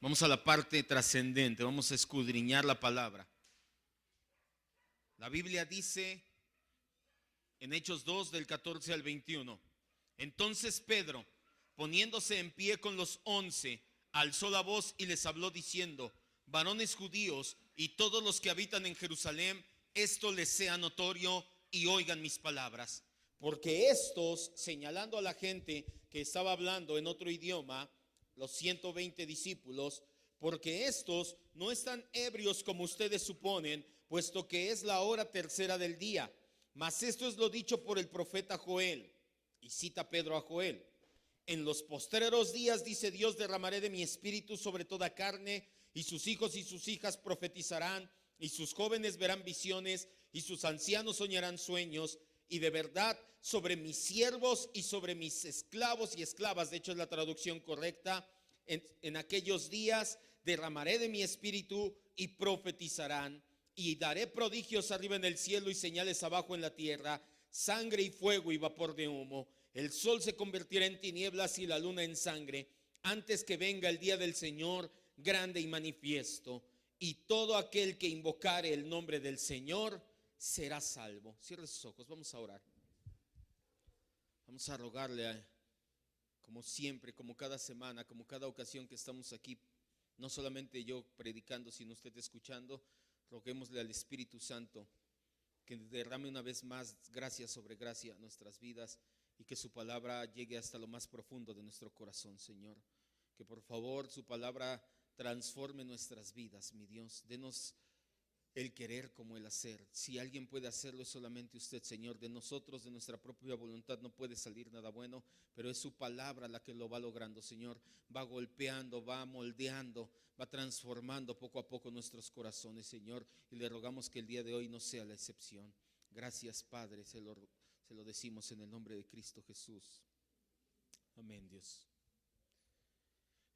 Vamos a la parte trascendente, vamos a escudriñar la palabra. La Biblia dice en Hechos 2 del 14 al 21: entonces Pedro, poniéndose en pie con los 11, alzó la voz y les habló diciendo: varones judíos y todos los que habitan en Jerusalén, esto les sea notorio y oigan mis palabras. Porque estos, señalando a la gente que estaba hablando en otro idioma, los 120 discípulos, porque estos no están ebrios como ustedes suponen, puesto que es la hora tercera del día. Mas esto es lo dicho por el profeta Joel. Y cita Pedro a Joel: en los postreros días, dice Dios, derramaré de mi espíritu sobre toda carne, y sus hijos y sus hijas profetizarán, y sus jóvenes verán visiones, y sus ancianos soñarán sueños. Y de verdad, sobre mis siervos y sobre mis esclavos y esclavas, de hecho es la traducción correcta, en aquellos días derramaré de mi espíritu y profetizarán, y daré prodigios arriba en el cielo y señales abajo en la tierra, sangre y fuego y vapor de humo. El sol se convertirá en tinieblas y la luna en sangre, antes que venga el día del Señor grande y manifiesto. Y todo aquel que invocare el nombre del Señor será salvo. Cierre sus ojos, vamos a orar. Vamos a rogarle, como siempre, como cada semana, como cada ocasión que estamos aquí, no solamente yo predicando, sino usted escuchando. Roguémosle al Espíritu Santo que derrame una vez más gracia sobre gracia a nuestras vidas, y que su palabra llegue hasta lo más profundo de nuestro corazón, Señor. Que por favor su palabra transforme nuestras vidas, mi Dios. Denos el querer como el hacer. Si alguien puede hacerlo, es solamente usted, Señor. De nosotros, de nuestra propia voluntad, no puede salir nada bueno, pero es su palabra la que lo va logrando, Señor. Va golpeando, va moldeando, va transformando poco a poco nuestros corazones, Señor. Y le rogamos que el día de hoy no sea la excepción. Gracias, Padre, se lo decimos en el nombre de Cristo Jesús. Amén, Dios.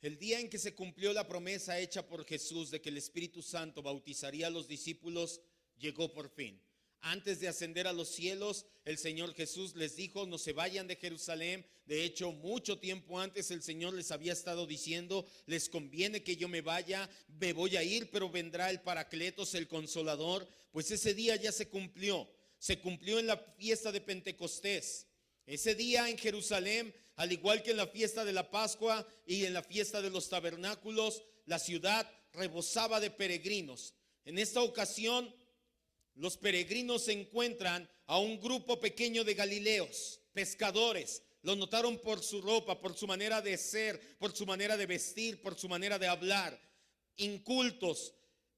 El día en que se cumplió la promesa hecha por Jesús de que el Espíritu Santo bautizaría a los discípulos, llegó por fin. Antes de ascender a los cielos, el Señor Jesús les dijo: no se vayan de Jerusalén. De hecho, mucho tiempo antes el Señor les había estado diciendo: les conviene que yo me vaya, me voy a ir, pero vendrá el Paracletos, el Consolador. Pues ese día ya se cumplió en la fiesta de Pentecostés. Ese día en Jerusalén, al igual que en la fiesta de la Pascua y en la fiesta de los tabernáculos, la ciudad rebosaba de peregrinos. En esta ocasión, los peregrinos se encuentran a un grupo pequeño de galileos, pescadores. Lo notaron por su ropa, por su manera de ser, por su manera de vestir, por su manera de hablar. Incultos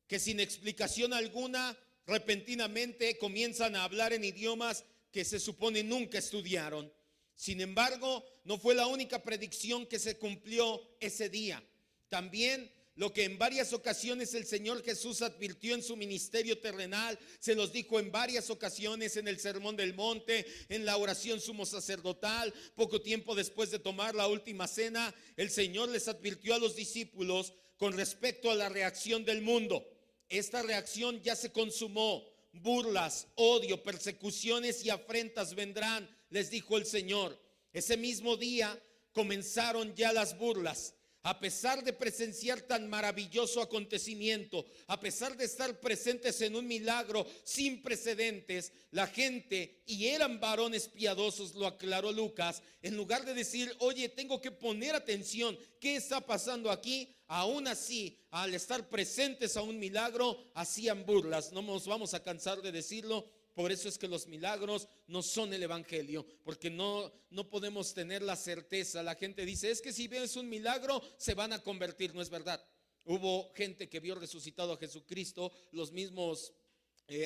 que sin explicación alguna, repentinamente comienzan a hablar en idiomas que se supone nunca estudiaron. Sin embargo, no fue la única predicción que se cumplió ese día. También lo que en varias ocasiones el Señor Jesús advirtió en su ministerio terrenal, se los dijo en varias ocasiones en el Sermón del Monte, en la oración sumo sacerdotal. Poco tiempo después de tomar la última cena, el Señor les advirtió a los discípulos con respecto a la reacción del mundo. Esta reacción ya se consumó. Burlas, odio, persecuciones y afrentas vendrán, les dijo el Señor. Ese mismo día comenzaron ya las burlas. A pesar de presenciar tan maravilloso acontecimiento, a pesar de estar presentes en un milagro sin precedentes, la gente, y eran varones piadosos, lo aclaró Lucas, en lugar de decir: oye, tengo que poner atención, ¿qué está pasando aquí? Aún así, al estar presentes a un milagro, hacían burlas. No nos vamos a cansar de decirlo. Por eso es que los milagros no son el evangelio, porque no podemos tener la certeza. La gente dice: es que si ves un milagro se van a convertir. No es verdad. Hubo gente que vio resucitado a Jesucristo. Los mismos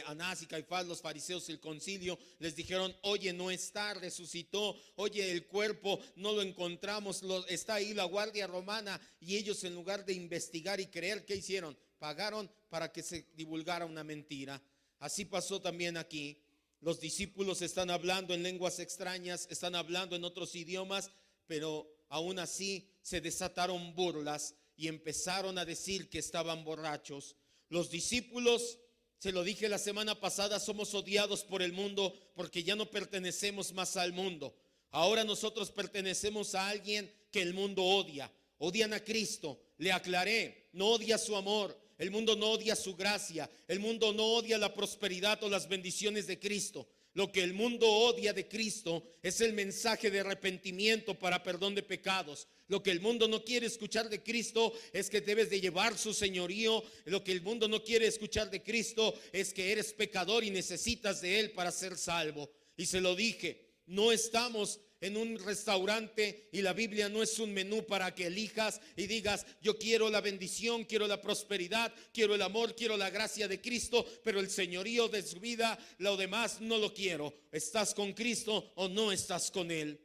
Anás y Caifás, los fariseos, el concilio, les dijeron: oye, no está, resucitó. Oye, el cuerpo no lo encontramos, está ahí la guardia romana. Y ellos, en lugar de investigar y creer, ¿qué hicieron? Pagaron para que se divulgara una mentira. Así pasó también aquí. Los discípulos están hablando en lenguas extrañas, están hablando en otros idiomas, pero aún así se desataron burlas y empezaron a decir que estaban borrachos. Los discípulos Se lo dije la semana pasada, somos odiados por el mundo porque ya no pertenecemos más al mundo. Ahora nosotros pertenecemos a alguien que el mundo odia. Odian a Cristo. Le aclaré, no odia su amor. El mundo no odia su gracia. El mundo no odia la prosperidad o las bendiciones de Cristo. Lo que el mundo odia de Cristo es el mensaje de arrepentimiento para perdón de pecados. Lo que el mundo no quiere escuchar de Cristo es que debes de llevar su señorío. Lo que el mundo no quiere escuchar de Cristo es que eres pecador y necesitas de Él para ser salvo. Y se lo dije, no estamos en un restaurante y la Biblia no es un menú para que elijas y digas: yo quiero la bendición, quiero la prosperidad, quiero el amor, quiero la gracia de Cristo, pero el señorío de su vida, lo demás no lo quiero. ¿Estás con Cristo o no estás con Él?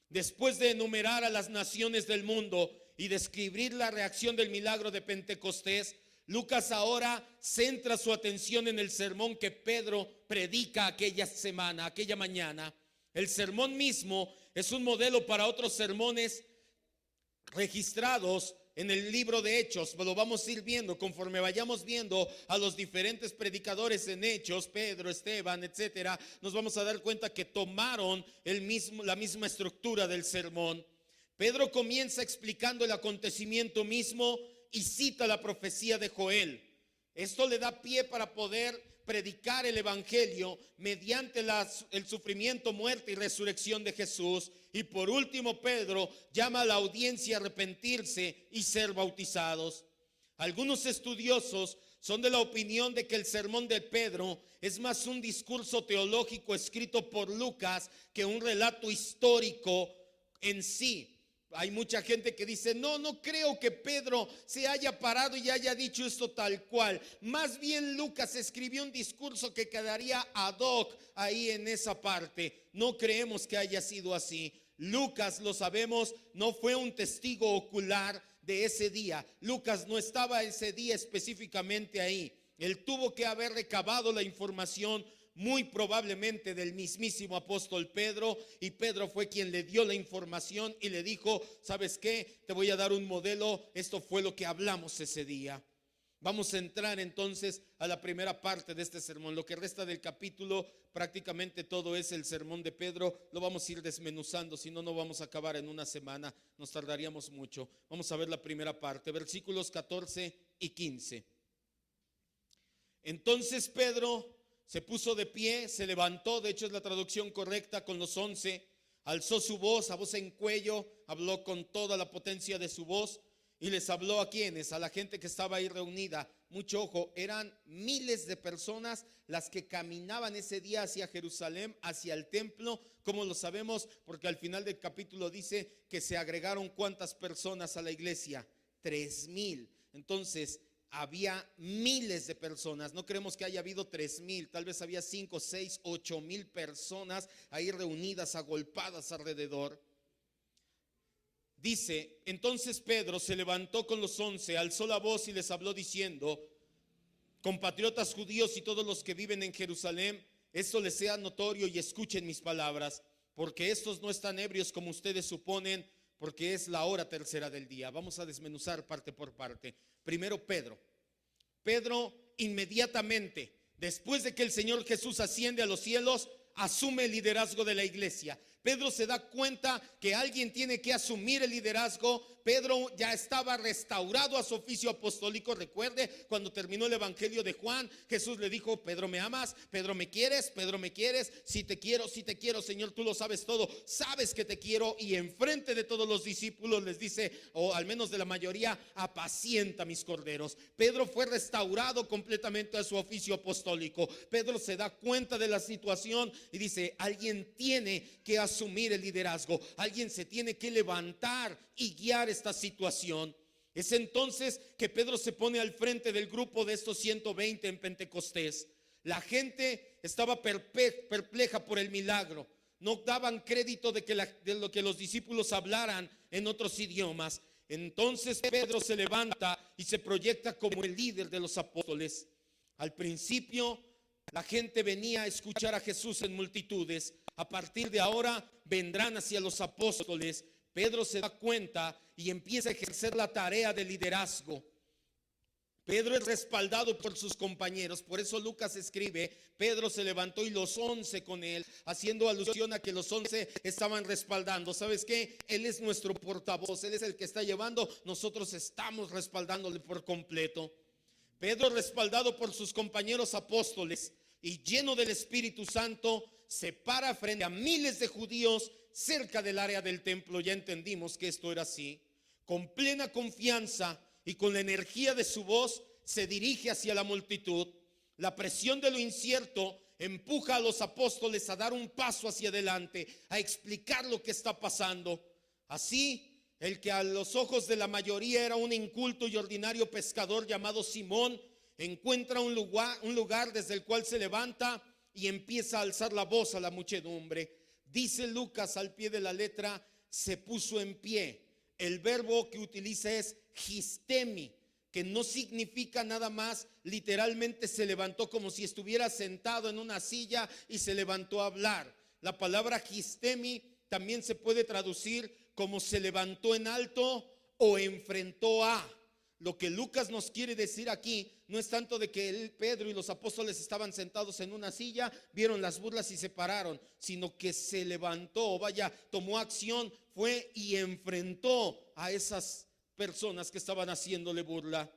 Después de enumerar a las naciones del mundo y describir la reacción del milagro de Pentecostés, Lucas ahora centra su atención en el sermón que Pedro predica aquella semana, aquella mañana. El sermón mismo es un modelo para otros sermones registrados en el libro de Hechos. Lo vamos a ir viendo conforme vayamos viendo a los diferentes predicadores en Hechos, Pedro, Esteban, etcétera. Nos vamos a dar cuenta que tomaron la misma estructura del sermón. Pedro comienza explicando el acontecimiento mismo y cita la profecía de Joel. Esto le da pie para poder predicar el evangelio mediante el sufrimiento, muerte y resurrección de Jesús. Y por último, Pedro llama a la audiencia a arrepentirse y ser bautizados. Algunos estudiosos son de la opinión de que el sermón de Pedro es más un discurso teológico escrito por Lucas que un relato histórico en sí. Hay mucha gente que dice: no creo que Pedro se haya parado y haya dicho esto tal cual. Más bien Lucas escribió un discurso que quedaría ad hoc ahí en esa parte. No creemos que haya sido así. Lucas, lo sabemos, no fue un testigo ocular de ese día. Lucas no estaba ese día específicamente ahí. Él tuvo que haber recabado la información muy probablemente del mismísimo apóstol Pedro, y Pedro fue quien le dio la información y le dijo: ¿sabes qué? Te voy a dar un modelo. Esto fue lo que hablamos ese día. Vamos a entrar entonces a la primera parte de este sermón. Lo que resta del capítulo, prácticamente todo es el sermón de Pedro. Lo vamos a ir desmenuzando, si no, no vamos a acabar en una semana, nos tardaríamos mucho. Vamos a ver la primera parte, versículos 14 y 15. Entonces Pedro se puso de pie, se levantó, de hecho es la traducción correcta, con los 11, alzó su voz, a voz en cuello, habló con toda la potencia de su voz y les habló a quienes, a la gente que estaba ahí reunida. Mucho ojo, eran miles de personas las que caminaban ese día hacia Jerusalén, hacia el templo. ¿Cómo lo sabemos? Porque al final del capítulo dice que se agregaron ¿cuántas personas a la iglesia? 3,000. Entonces había miles de personas. No creemos que haya habido 3,000, tal vez había 5, 6, 8,000 personas ahí reunidas, agolpadas alrededor. Dice: entonces Pedro se levantó con los 11, alzó la voz y les habló diciendo: compatriotas judíos y todos los que viven en Jerusalén, esto les sea notorio y escuchen mis palabras, porque estos no están ebrios como ustedes suponen, porque es la hora tercera del día. Vamos a desmenuzar parte por parte. Primero, Pedro inmediatamente, después de que el Señor Jesús asciende a los cielos, asume el liderazgo de la iglesia. Pedro se da cuenta que alguien tiene que asumir el liderazgo. Pedro ya estaba restaurado a su oficio apostólico. Recuerde, cuando terminó el evangelio de Juan, Jesús le dijo: Pedro, ¿me amas? Pedro, ¿me quieres? Pedro, ¿me quieres? Sí te quiero, Señor, tú lo sabes todo, sabes que te quiero. Y enfrente de todos los discípulos les dice, o al menos de la mayoría: apacienta mis corderos. Pedro fue restaurado completamente a su oficio apostólico. Pedro se da cuenta de la situación y dice: alguien tiene que asumir el liderazgo, alguien se tiene que levantar y guiar esta situación. Es entonces que Pedro se pone al frente del grupo de estos 120 en Pentecostés. La gente estaba perpleja por el milagro. No daban crédito de lo que los discípulos hablaran en otros idiomas. Entonces Pedro se levanta y se proyecta como el líder de los apóstoles. Al principio la gente venía a escuchar a Jesús en multitudes. A partir de ahora vendrán hacia los apóstoles. Pedro se da cuenta y empieza a ejercer la tarea de liderazgo. Pedro es respaldado por sus compañeros. Por eso Lucas escribe: Pedro se levantó y los 11 con él, haciendo alusión a que los 11 estaban respaldando. ¿Sabes qué? Él es nuestro portavoz, él es el que está llevando, nosotros estamos respaldándole por completo. Pedro, respaldado por sus compañeros apóstoles y lleno del Espíritu Santo, se para frente a miles de judíos cerca del área del templo. Ya entendimos que esto era así. Con plena confianza y con la energía de su voz, se dirige hacia la multitud. La presión de lo incierto empuja a los apóstoles a dar un paso hacia adelante, a explicar lo que está pasando. Así, el que a los ojos de la mayoría era un inculto y ordinario pescador llamado Simón, encuentra un lugar desde el cual se levanta y empieza a alzar la voz a la muchedumbre. Dice Lucas al pie de la letra: se puso en pie. El verbo que utiliza es histemi, que no significa nada más literalmente se levantó, como si estuviera sentado en una silla y se levantó a hablar. La palabra histemi también se puede traducir como se levantó en alto o enfrentó a. Lo que Lucas nos quiere decir aquí no es tanto de que Pedro y los apóstoles estaban sentados en una silla, vieron las burlas y se pararon, sino que se levantó, tomó acción, fue y enfrentó a esas personas que estaban haciéndole burla.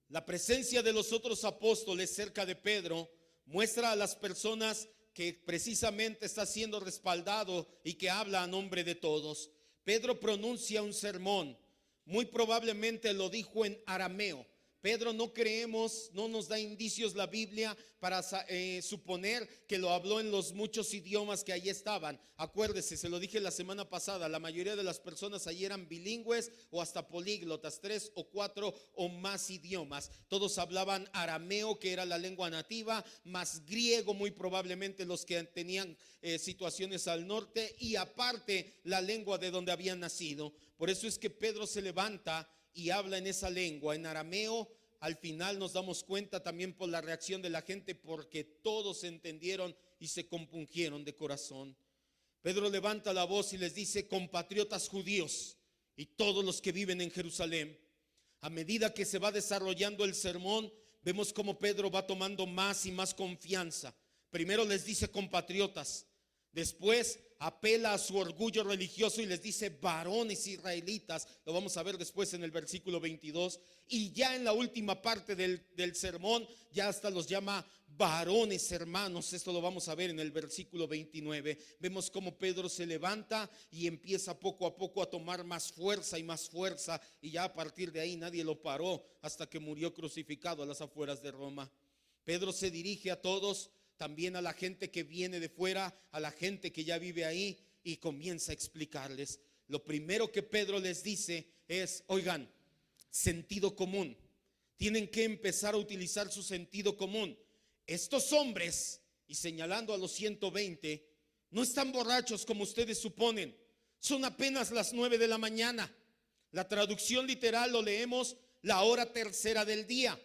La presencia de los otros apóstoles cerca de Pedro muestra a las personas que precisamente está siendo respaldado y que habla a nombre de todos. Pedro pronuncia un sermón. Muy probablemente lo dijo en arameo. Pedro, no nos da indicios la Biblia para suponer que lo habló en los muchos idiomas que allí estaban. Acuérdese, se lo dije la semana pasada, la mayoría de las personas allí eran bilingües o hasta políglotas, 3 o 4 o más idiomas. Todos hablaban arameo, que era la lengua nativa, más griego muy probablemente los que tenían situaciones al norte, y aparte la lengua de donde habían nacido. Por eso es que Pedro se levanta y habla en esa lengua, en arameo. Al final nos damos cuenta también por la reacción de la gente, porque todos entendieron y se compungieron de corazón. Pedro levanta la voz y les dice: compatriotas judíos y todos los que viven en Jerusalén. A medida que se va desarrollando el sermón, vemos cómo Pedro va tomando más y más confianza. Primero les dice compatriotas, después apela a su orgullo religioso y les dice varones israelitas. Lo vamos a ver después en el versículo 22. Y ya en la última parte del sermón, ya hasta los llama varones hermanos. Esto lo vamos a ver en el versículo 29. Vemos cómo Pedro se levanta y empieza poco a poco a tomar más fuerza y más fuerza. Y ya a partir de ahí nadie lo paró hasta que murió crucificado a las afueras de Roma. Pedro se dirige a todos, también a la gente que viene de fuera, a la gente que ya vive ahí, y comienza a explicarles. Lo primero que Pedro les dice es: oigan, sentido común. Tienen que empezar a utilizar su sentido común. Estos hombres, y señalando a los 120, no están borrachos como ustedes suponen. Son apenas las 9 de la mañana. La traducción literal lo leemos: la hora tercera del día.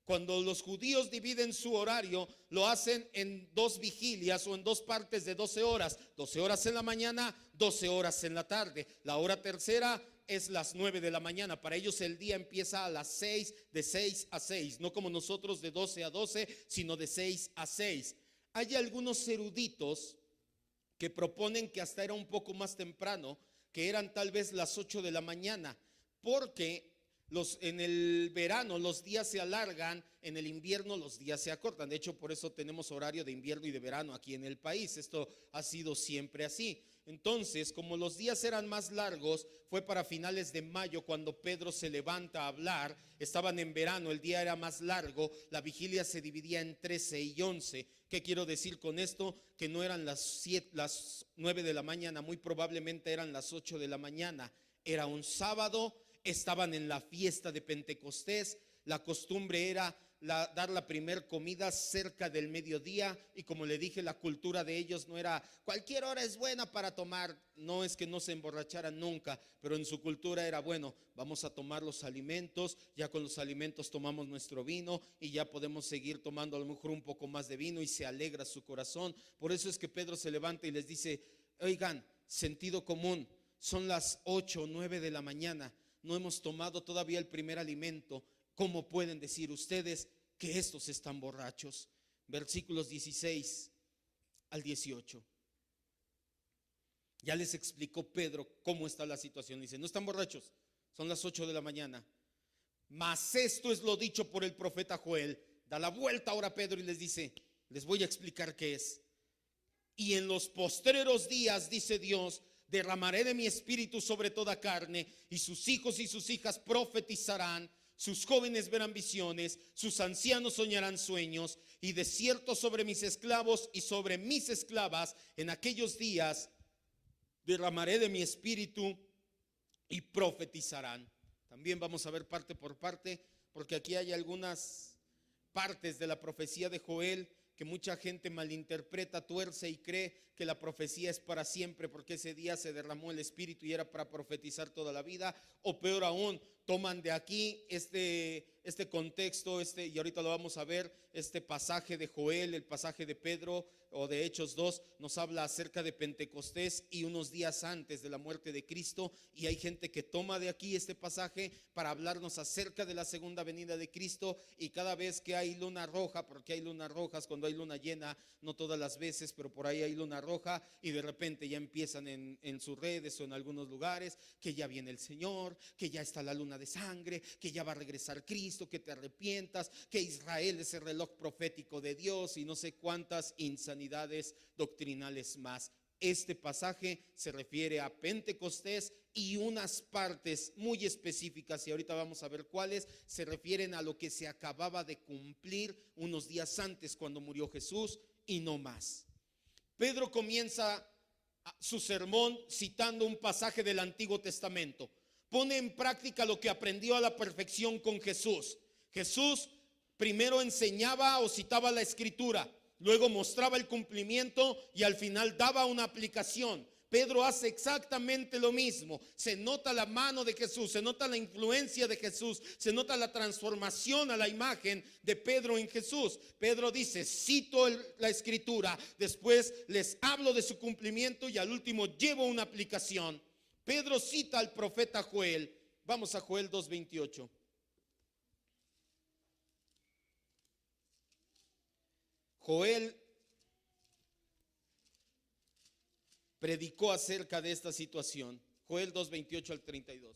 Cuando los judíos dividen su horario, lo hacen en 2 vigilias o en 2 partes de 12 horas. 12 horas en la mañana, 12 horas en la tarde. La hora tercera es las 9 de la mañana. Para ellos el día empieza a las 6, de 6 a 6. No como nosotros de 12 a 12, sino de 6 a 6. Hay algunos eruditos que proponen que hasta era un poco más temprano, que eran tal vez las 8 de la mañana, porque en el verano los días se alargan, en el invierno los días se acortan. De hecho, por eso tenemos horario de invierno y de verano aquí en el país. Esto ha sido siempre así. Entonces, como los días eran más largos, fue para finales de mayo cuando Pedro se levanta a hablar. Estaban en verano, el día era más largo, la vigilia se dividía en 13 y 11. ¿Qué quiero decir con esto? Que no eran las 9 de la mañana, muy probablemente eran las 8 de la mañana. Era un sábado. Estaban en la fiesta de Pentecostés. La costumbre era dar la primer comida cerca del mediodía, y como le dije, la cultura de ellos no era cualquier hora es buena para tomar. No es que no se emborracharan nunca, pero en su cultura era: bueno, vamos a tomar los alimentos, ya con los alimentos tomamos nuestro vino y ya podemos seguir tomando a lo mejor un poco más de vino, y se alegra su corazón. Por eso es que Pedro se levanta y les dice: oigan, sentido común, son las 8 o 9 de la mañana. No hemos tomado todavía el primer alimento. ¿cómo pueden decir ustedes que estos están borrachos? Versículos 16 al 18. Ya les explicó Pedro cómo está la situación. Dice, no están borrachos, son las 8 de la mañana. Mas esto es lo dicho por el profeta Joel. Da la vuelta ahora Pedro y les dice, les voy a explicar qué es. Y en los postreros días, dice Dios, derramaré de mi espíritu sobre toda carne, y sus hijos y sus hijas profetizarán, sus jóvenes verán visiones, sus ancianos soñarán sueños, y de cierto sobre mis esclavos y sobre mis esclavas en aquellos días derramaré de mi espíritu y profetizarán. También vamos a ver parte por parte, porque aquí hay algunas partes de la profecía de Joel que mucha gente malinterpreta, tuerce y cree que la profecía es para siempre, porque ese día se derramó el espíritu y era para profetizar toda la vida. O peor aún, toman de aquí este contexto, y ahorita lo vamos a ver, este pasaje de Joel, el pasaje de Pedro o de Hechos 2, nos habla acerca de Pentecostés y unos días antes de la muerte de Cristo, y hay gente que toma de aquí este pasaje para hablarnos acerca de la segunda venida de Cristo. Y cada vez que hay luna roja, porque hay lunas rojas cuando hay luna llena, no todas las veces, pero por ahí hay luna roja, y de repente ya empiezan en sus redes o en algunos lugares que ya viene el Señor, que ya está la luna de sangre, que ya va a regresar Cristo, que te arrepientas, que Israel es el reloj profético de Dios y no sé cuántas insanidades doctrinales más. Este pasaje se refiere a Pentecostés y unas partes muy específicas, y ahorita vamos a ver cuáles, se refieren a lo que se acababa de cumplir unos días antes cuando murió Jesús y no más. Pedro comienza su sermón citando un pasaje del Antiguo Testamento. Pone en práctica lo que aprendió a la perfección con Jesús. Jesús primero enseñaba o citaba la Escritura, luego mostraba el cumplimiento y al final daba una aplicación. Pedro hace exactamente lo mismo. Se nota la mano de Jesús, se nota la influencia de Jesús, se nota la transformación a la imagen de Pedro en Jesús. Pedro dice, cito la Escritura, después les hablo de su cumplimiento y al último llevo una aplicación. Pedro cita al profeta Joel. Vamos a Joel 2:28. Joel predicó acerca de esta situación. Joel 2:28 al 32.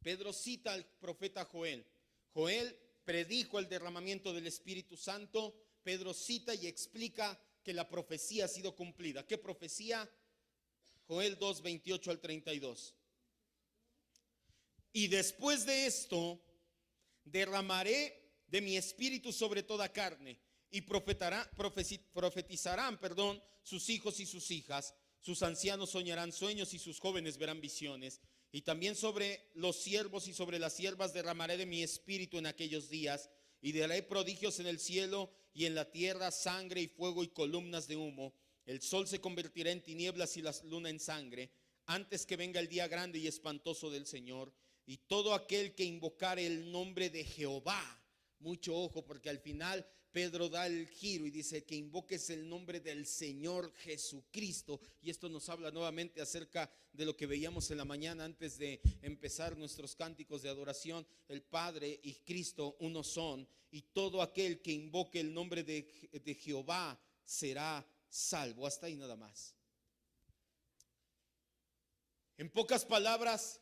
Pedro cita al profeta Joel. Joel predijo el derramamiento del Espíritu Santo. Pedro cita y explica que la profecía ha sido cumplida. ¿Qué profecía? Joel 2:28 al 32. Y después de esto, derramaré de mi espíritu sobre toda carne, y profetizarán, sus hijos y sus hijas, sus ancianos soñarán sueños y sus jóvenes verán visiones. Y también sobre los siervos y sobre las siervas derramaré de mi espíritu en aquellos días, y daré prodigios en el cielo y en la tierra, sangre y fuego y columnas de humo. El sol se convertirá en tinieblas y la luna en sangre, antes que venga el día grande y espantoso del Señor. Y todo aquel que invocare el nombre de Jehová, mucho ojo, porque al final Pedro da el giro y dice que invoques el nombre del Señor Jesucristo. Y esto nos habla nuevamente acerca de lo que veíamos en la mañana antes de empezar nuestros cánticos de adoración. El Padre y Cristo uno son, y todo aquel que invoque el nombre de Jehová será salvo. Hasta ahí nada más. En pocas palabras,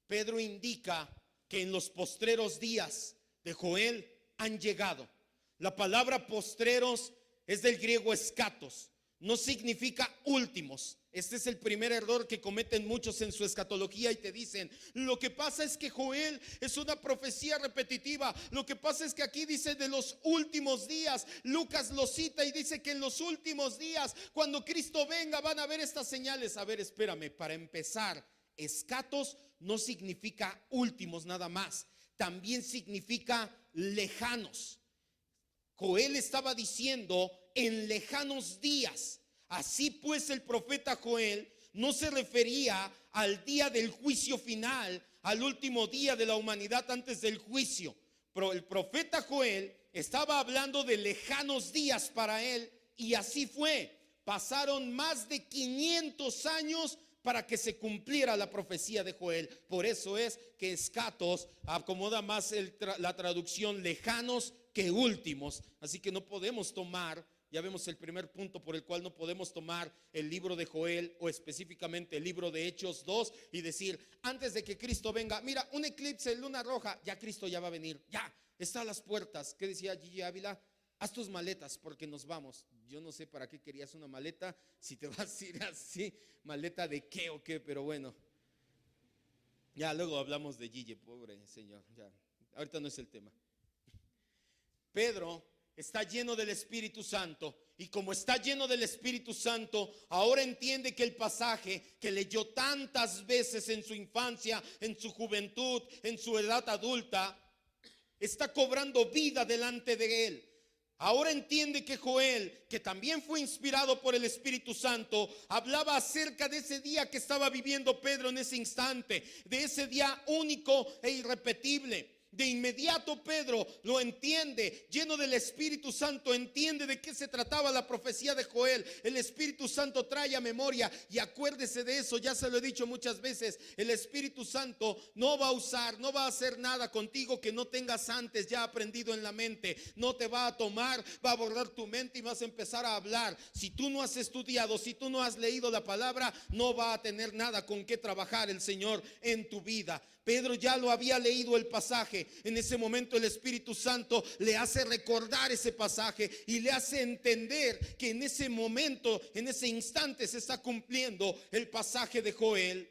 Pedro indica que en los postreros días de Joel han llegado. La palabra postreros es del griego escatos, no significa últimos. Este es el primer error que cometen muchos en su escatología y te dicen, lo que pasa es que Joel es una profecía repetitiva, lo que pasa es que aquí dice de los últimos días. Lucas lo cita y dice que en los últimos días, cuando Cristo venga, van a haber estas señales. A ver, espérame, para empezar, escatos no significa últimos nada más, también significa lejanos. Joel estaba diciendo en lejanos días. Así pues, el profeta Joel no se refería al día del juicio final, al último día de la humanidad antes del juicio. Pero el profeta Joel estaba hablando de lejanos días para él, y así fue. Pasaron más de 500 años para que se cumpliera la profecía de Joel. Por eso es que escatos acomoda más la traducción lejanos que últimos. Así que no podemos tomar, ya vemos el primer punto por el cual no podemos tomar el libro de Joel o específicamente el libro de Hechos 2 y decir, antes de que Cristo venga, mira, un eclipse, luna roja, ya Cristo ya va a venir, ya está a las puertas. ¿Qué decía Gigi Ávila? Haz tus maletas porque nos vamos. Yo no sé para qué querías una maleta, si te vas a ir así, maleta de qué o qué, pero bueno. Ya luego hablamos de Gigi, pobre señor, ya, ahorita no es el tema. Pedro está lleno del Espíritu Santo, y como está lleno del Espíritu Santo, ahora entiende que el pasaje que leyó tantas veces en su infancia, en su juventud, en su edad adulta, está cobrando vida delante de él. Ahora entiende que Joel, que también fue inspirado por el Espíritu Santo, hablaba acerca de ese día que estaba viviendo Pedro en ese instante, de ese día único e irrepetible. De inmediato Pedro lo entiende, lleno del Espíritu Santo, entiende de qué se trataba la profecía de Joel. El Espíritu Santo trae a memoria, y acuérdese de eso, ya se lo he dicho muchas veces, el Espíritu Santo no va a hacer nada contigo que no tengas antes ya aprendido en la mente. No te va a tomar, va a borrar tu mente y vas a empezar a hablar. Si tú no has estudiado, si tú no has leído la palabra, no va a tener nada con qué trabajar el Señor en tu vida. Pedro ya lo había leído el pasaje. En ese momento el Espíritu Santo le hace recordar ese pasaje y le hace entender que en ese momento, en ese instante se está cumpliendo el pasaje de Joel.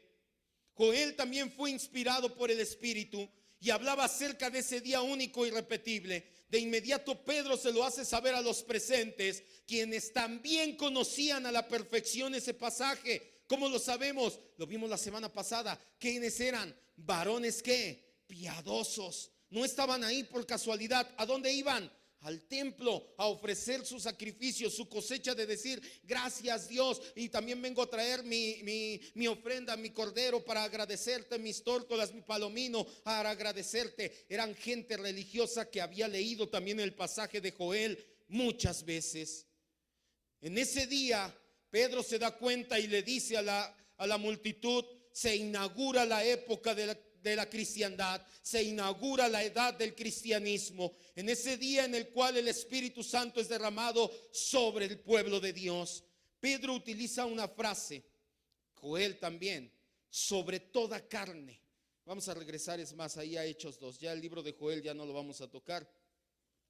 Joel también fue inspirado por el Espíritu y hablaba acerca de ese día único y irrepetible. De inmediato Pedro se lo hace saber a los presentes, quienes también conocían a la perfección ese pasaje. ¿Cómo lo sabemos? Lo vimos la semana pasada. ¿Quiénes eran? Varones ¿qué? Piadosos. No estaban ahí por casualidad. ¿A dónde iban? Al templo a ofrecer su sacrificio, su cosecha, de decir gracias Dios, y también vengo a traer mi ofrenda, mi cordero para agradecerte, mis tórtolas, mi palomino para agradecerte. Eran gente religiosa que había leído también el pasaje de Joel muchas veces. En ese día Pedro se da cuenta y le dice a la multitud, se inaugura la época de la cristiandad, se inaugura la edad del cristianismo, en ese día en el cual el Espíritu Santo es derramado sobre el pueblo de Dios. Pedro utiliza una frase, Joel también, sobre toda carne. Vamos a regresar, es más, ahí a Hechos 2, ya el libro de Joel ya no lo vamos a tocar,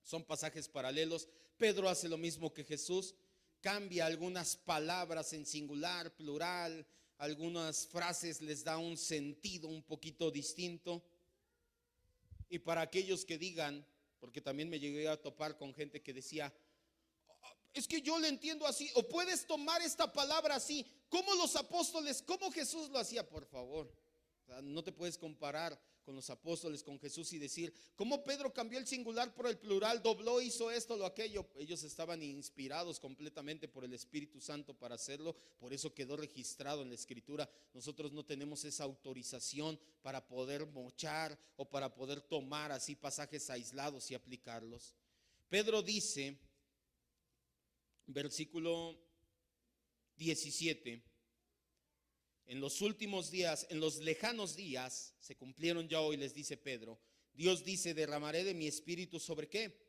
son pasajes paralelos. Pedro hace lo mismo que Jesús, cambia algunas palabras en singular, plural, algunas frases les da un sentido un poquito distinto. Y para aquellos que digan, porque también me llegué a topar con gente que decía, es que yo le entiendo así, o puedes tomar esta palabra así, como los apóstoles, como Jesús lo hacía. Por favor, o sea, no te puedes comparar con los apóstoles, con Jesús, y decir, ¿cómo Pedro cambió el singular por el plural, dobló, hizo esto, lo aquello? Ellos estaban inspirados completamente por el Espíritu Santo para hacerlo, por eso quedó registrado en la Escritura. Nosotros no tenemos esa autorización para poder mochar o para poder tomar así pasajes aislados y aplicarlos. Pedro dice, versículo 17, en los últimos días, en los lejanos días, se cumplieron ya hoy, les dice Pedro. Dios dice, derramaré de mi espíritu ¿sobre qué?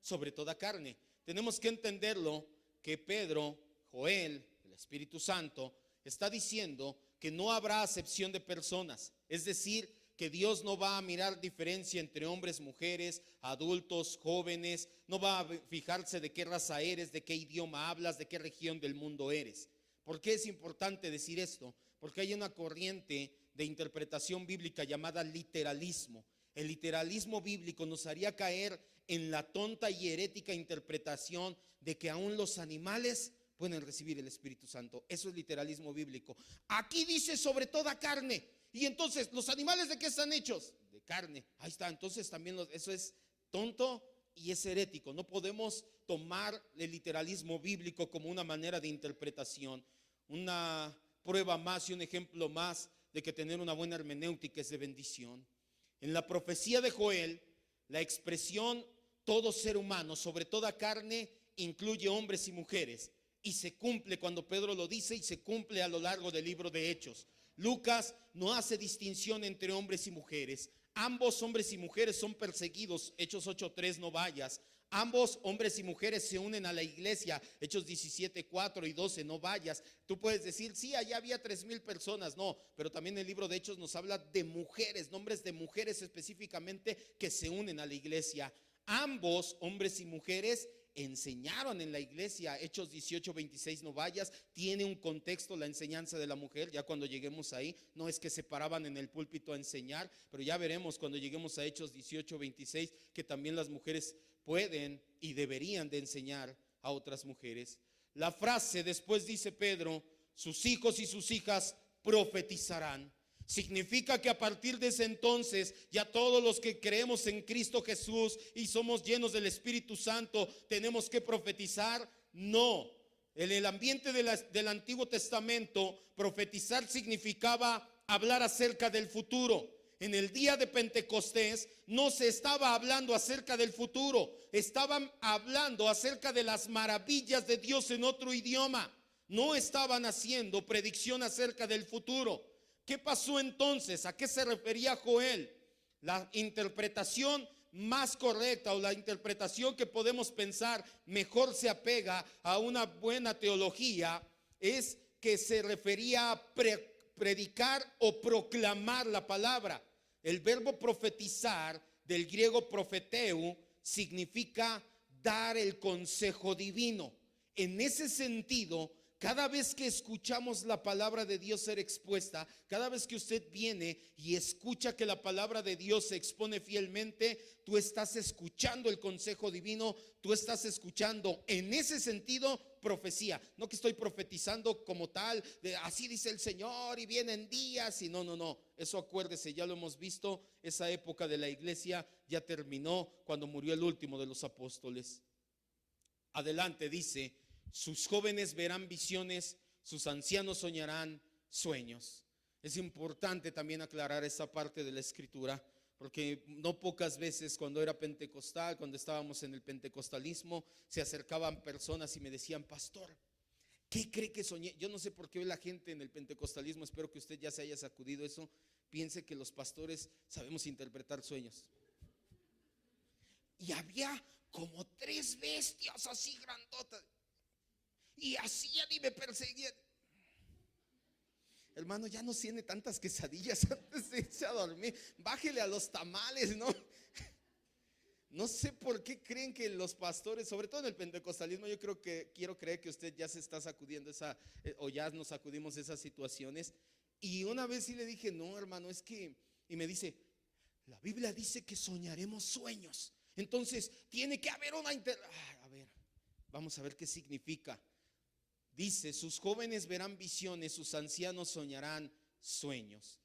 Sobre toda carne. Tenemos que entenderlo que Pedro, Joel, el Espíritu Santo, está diciendo que no habrá acepción de personas. Es decir, que Dios no va a mirar diferencia entre hombres, mujeres, adultos, jóvenes. No va a fijarse de qué raza eres, de qué idioma hablas, de qué región del mundo eres. ¿Por qué es importante decir esto? Porque hay una corriente de interpretación bíblica llamada literalismo. El literalismo bíblico nos haría caer en la tonta y herética interpretación de que aún los animales pueden recibir el Espíritu Santo. Eso es literalismo bíblico. Aquí dice sobre toda carne. Y entonces, ¿los animales de qué están hechos? De carne. Ahí está, entonces también eso es tonto y es herético. No podemos tomar el literalismo bíblico como una manera de interpretación. Una prueba más y un ejemplo más de que tener una buena hermenéutica es de bendición. En la profecía de Joel, la expresión todo ser humano, sobre toda carne, incluye hombres y mujeres. Y se cumple cuando Pedro lo dice, y se cumple a lo largo del libro de Hechos. Lucas no hace distinción entre hombres y mujeres. Ambos, hombres y mujeres, son perseguidos. Hechos 8:3, no vayas. Ambos, hombres y mujeres, se unen a la iglesia. Hechos 17:4 y 12, no vayas. Tú puedes decir, sí, allá había 3,000 personas. No, pero también el libro de Hechos nos habla de mujeres, nombres de mujeres específicamente que se unen a la iglesia. Ambos, hombres y mujeres, enseñaron en la iglesia. Hechos 18:26, no vayas, tiene un contexto la enseñanza de la mujer. Ya cuando lleguemos ahí, no es que se paraban en el púlpito a enseñar, pero ya veremos cuando lleguemos a Hechos 18:26 que también las mujeres pueden y deberían de enseñar a otras mujeres. La frase después dice Pedro, sus hijos y sus hijas profetizarán. Significa que a partir de ese entonces ya todos los que creemos en Cristo Jesús y somos llenos del Espíritu Santo tenemos que profetizar. No, en el ambiente del Antiguo Testamento profetizar significaba hablar acerca del futuro. En el día de Pentecostés no se estaba hablando acerca del futuro, estaban hablando acerca de las maravillas de Dios en otro idioma. No estaban haciendo predicción acerca del futuro. ¿Qué pasó entonces? ¿A qué se refería Joel? La interpretación más correcta, o la interpretación que podemos pensar mejor se apega a una buena teología, es que se refería a predicar o proclamar la palabra. El verbo profetizar, del griego profeteu, significa dar el consejo divino. En ese sentido, cada vez que escuchamos la palabra de Dios ser expuesta, cada vez que usted viene y escucha que la palabra de Dios se expone fielmente, tú estás escuchando el consejo divino, tú estás escuchando en ese sentido profecía. No que estoy profetizando como tal, de así dice el Señor y vienen días y no. Eso acuérdese, ya lo hemos visto, esa época de la iglesia ya terminó cuando murió el último de los apóstoles. Adelante dice, sus jóvenes verán visiones, sus ancianos soñarán sueños. Es importante también aclarar esa parte de la escritura, porque no pocas veces cuando era pentecostal, cuando estábamos en el pentecostalismo, se acercaban personas y me decían, pastor, ¿qué cree que soñé? Yo no sé por qué hoy la gente en el pentecostalismo, espero que usted ya se haya sacudido eso, piense que los pastores sabemos interpretar sueños. Y había como 3 bestias así grandotas, y hacían y me perseguían. Hermano, ya no tiene tantas quesadillas antes de irse a dormir. Bájele a los tamales, ¿no? No sé por qué creen que los pastores, sobre todo en el pentecostalismo, quiero creer que usted ya se está sacudiendo o ya nos sacudimos esas situaciones. Y una vez sí le dije, no, hermano, es que, y me dice, la Biblia dice que soñaremos sueños. Entonces, tiene que haber a ver, vamos a ver qué significa. Dice, sus jóvenes verán visiones, sus ancianos soñarán sueños.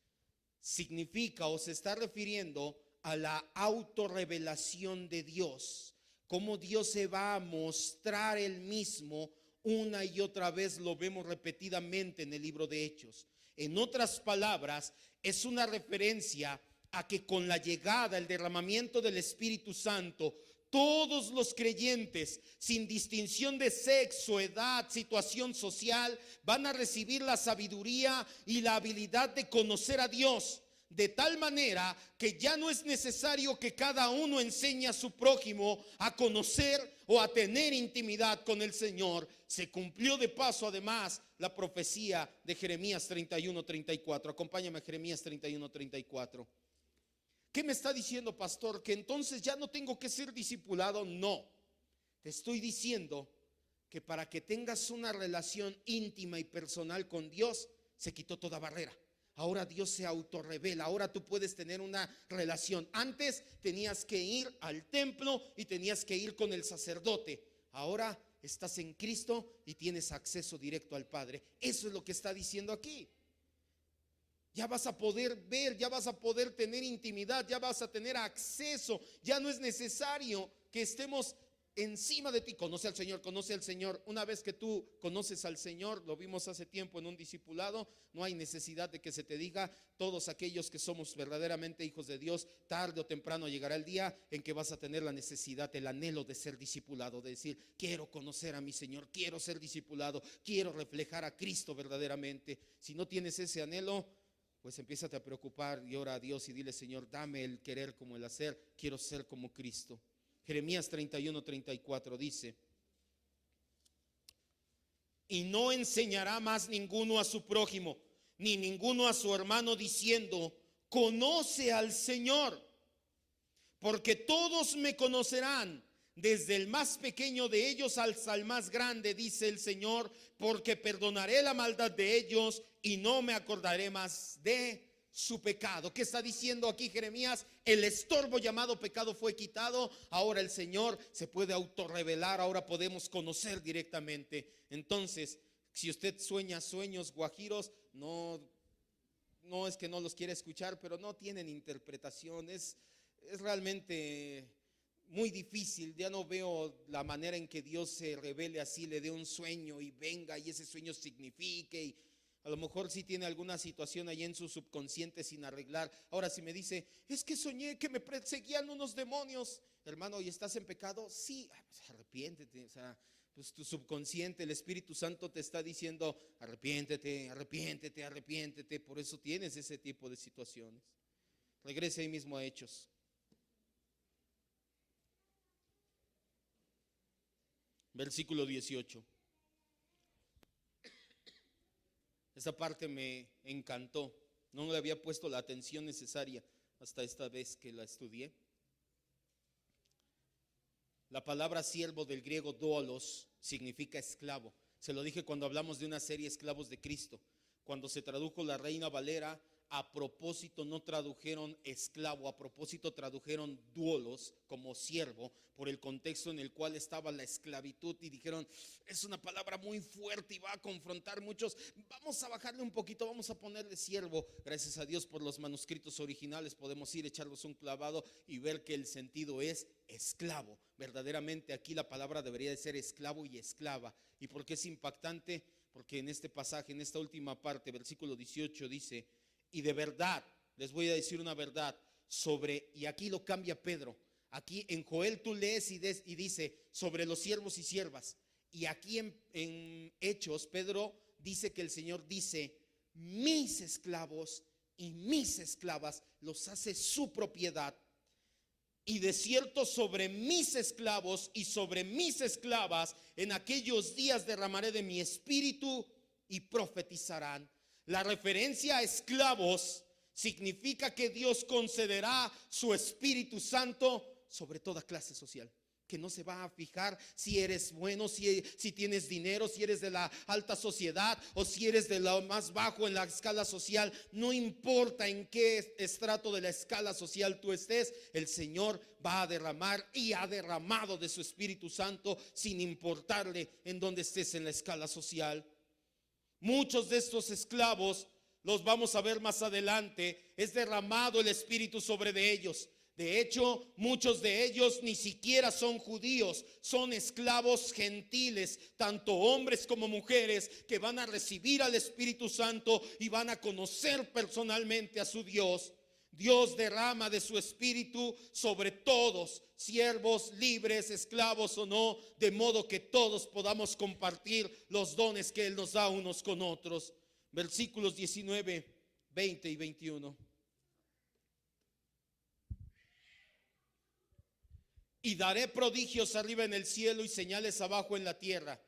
Significa o se está refiriendo a la autorrevelación de Dios. Cómo Dios se va a mostrar él mismo una y otra vez, lo vemos repetidamente en el libro de Hechos. En otras palabras, es una referencia a que con la llegada, el derramamiento del Espíritu Santo, todos los creyentes, sin distinción de sexo, edad, situación social, van a recibir la sabiduría y la habilidad de conocer a Dios, de tal manera que ya no es necesario que cada uno enseñe a su prójimo a conocer o a tener intimidad con el Señor. Se cumplió de paso además la profecía de Jeremías 31:34. Acompáñame a Jeremías 31:34. ¿Qué me está diciendo, pastor? ¿Que entonces ya no tengo que ser discipulado? No, te estoy diciendo que para que tengas una relación íntima y personal con Dios, se quitó toda barrera. Ahora Dios se autorrevela, ahora tú puedes tener una relación. Antes tenías que ir al templo y tenías que ir con el sacerdote. Ahora estás en Cristo y tienes acceso directo al Padre. Eso es lo que está diciendo aquí. Ya vas a poder ver, ya vas a poder tener intimidad, ya vas a tener acceso. Ya no es necesario que estemos encima de ti. Conoce al Señor, conoce al Señor. Una vez que tú conoces al Señor, lo vimos hace tiempo en un discipulado, no hay necesidad de que se te diga. Todos aquellos que somos verdaderamente hijos de Dios, tarde o temprano llegará el día en que vas a tener la necesidad, el anhelo de ser discipulado, de decir, quiero conocer a mi Señor, quiero ser discipulado, quiero reflejar a Cristo verdaderamente. Si no tienes ese anhelo, pues empiézate a preocupar y ora a Dios y dile, Señor, dame el querer como el hacer, quiero ser como Cristo. Jeremías 31:34 dice: y no enseñará más ninguno a su prójimo, ni ninguno a su hermano, diciendo, conoce al Señor, porque todos me conocerán, desde el más pequeño de ellos hasta el más grande, dice el Señor, porque perdonaré la maldad de ellos y no me acordaré más de su pecado. ¿Qué está diciendo aquí Jeremías? El estorbo llamado pecado fue quitado. Ahora el Señor se puede autorrevelar. Ahora podemos conocer directamente. Entonces, si usted sueña sueños guajiros, no es que no los quiera escuchar, pero no tienen interpretación. Es realmente muy difícil. Ya no veo la manera en que Dios se revele así, le dé un sueño y venga y ese sueño signifique. Y a lo mejor sí tiene alguna situación ahí en su subconsciente sin arreglar. Ahora si me dice, es que soñé que me perseguían unos demonios, hermano, ¿y estás en pecado? Sí, pues arrepiéntete. O sea, pues tu subconsciente, el Espíritu Santo te está diciendo, arrepiéntete, arrepiéntete, arrepiéntete. Por eso tienes ese tipo de situaciones. Regrese ahí mismo a Hechos. Versículo 18. Esa parte me encantó. No le había puesto la atención necesaria hasta esta vez que la estudié. La palabra siervo del griego doulos significa esclavo. Se lo dije cuando hablamos de una serie Esclavos de Cristo. Cuando se tradujo la Reina Valera, a propósito no tradujeron esclavo, a propósito tradujeron doulos como siervo, por el contexto en el cual estaba la esclavitud, y dijeron, es una palabra muy fuerte y va a confrontar muchos, vamos a bajarle un poquito, vamos a ponerle siervo. Gracias a Dios por los manuscritos originales podemos ir, echarlos un clavado y ver que el sentido es esclavo. Verdaderamente aquí la palabra debería de ser esclavo y esclava. ¿Y por qué es impactante? Porque en este pasaje, en esta última parte, versículo 18 dice, y de verdad, les voy a decir una verdad sobre, y aquí lo cambia Pedro. Aquí en Joel tú lees y dice sobre los siervos y siervas. Y aquí en Hechos Pedro dice que el Señor dice, mis esclavos y mis esclavas los hace su propiedad. Y de cierto sobre mis esclavos y sobre mis esclavas en aquellos días derramaré de mi espíritu y profetizarán. La referencia a esclavos significa que Dios concederá su Espíritu Santo sobre toda clase social, que no se va a fijar si eres bueno, si tienes dinero, si eres de la alta sociedad o si eres de lo más bajo en la escala social. No importa en qué estrato de la escala social tú estés, el Señor va a derramar y ha derramado de su Espíritu Santo sin importarle en dónde estés en la escala social. Muchos de estos esclavos, los vamos a ver más adelante, es derramado el Espíritu sobre de ellos. De hecho, muchos de ellos ni siquiera son judíos, son esclavos gentiles, tanto hombres como mujeres, que van a recibir al Espíritu Santo y van a conocer personalmente a su Dios. Dios derrama de su Espíritu sobre todos, siervos, libres, esclavos o no, de modo que todos podamos compartir los dones que Él nos da unos con otros. Versículos 19, 20 y 21. Y daré prodigios arriba en el cielo y señales abajo en la tierra.